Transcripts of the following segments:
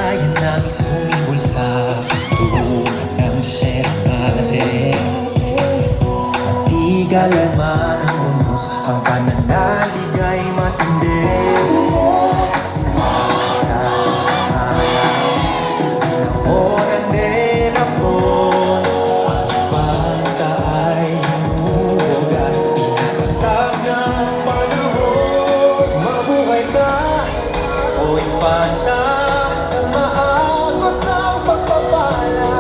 bayan namin sumibol sa pinto ng Sierra Madre. Natigalan man ang unos, ang pananalig ay matindi. Infanta, umaagos ang pagpapala.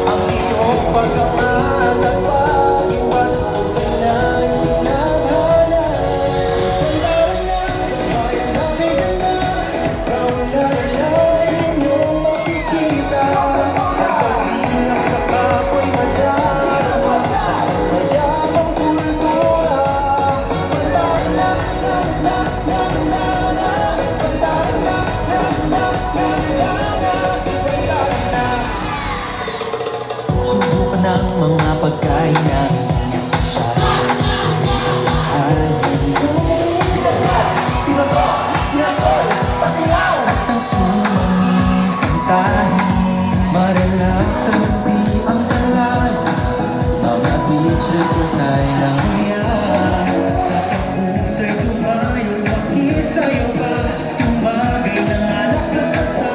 Ang iyong pagkamat at pag-ibat, tunay na itinadhana. Sandara na sa bayan na may ganda, kaunlaran na inyong makikita. Ang pag-iingat sa kapoy madarama, mayamang kultura. Sandara na, na, na, na, na, na. Subukan ng mga pagkain namin espesyal sa tuwing binagat, tinagot, sinatol, pasingaw at ang sumanging kantahin. Marelax sa lubi ang talal, mga beaches or Thailand yan. Sa tapusay tumayon, makisayo ba? Tumagay ng alak sa sasa.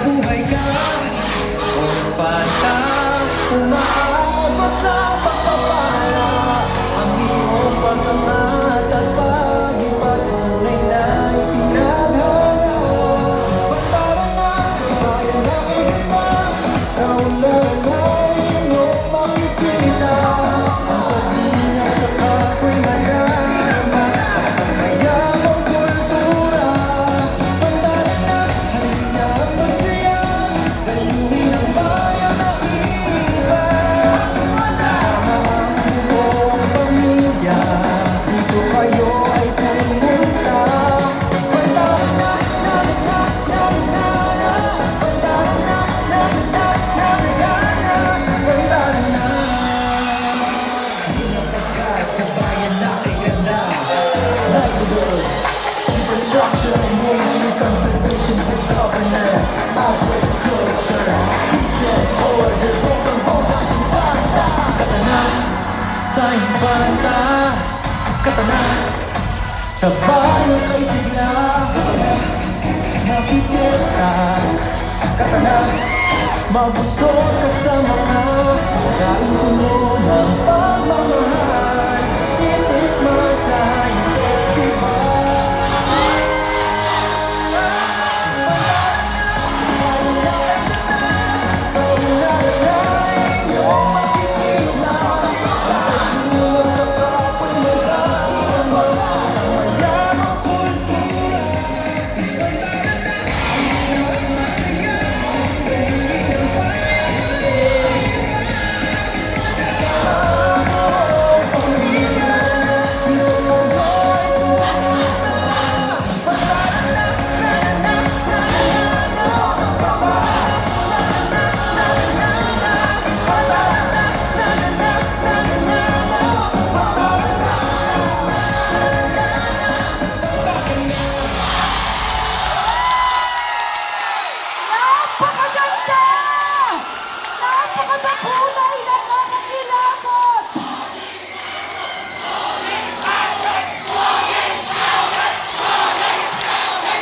Buhay ka o infanta, umaagos ang pagpapala. Ang iyong pagkamat at pag-ibat, tunay na itinadhana. Sandara na sa bayan na may ganda, kaunlaran na inyong makikita. Ang pag-iingat sa kapoy madarama, mayamang kultura. Sandara na, halina at magsayaw, dayuhin ang bayan na iba. Kasama ang buong pamilya, dito kayo ay pumunta. Sandara na, na, na, na, na, na. Sandara na, na, na, na, na, na. Sandara na. Pinapagkat sa bayan na kay ganda. Livelihood, infrastructure and nature conservation, good governance, agriculture, peace and order, bonggang-bonggang infanta. Katana sa infanta, katana sa bayan kay sigla. Katana, mapipiesta. Katana, mabusog ka sa mga kain puno ng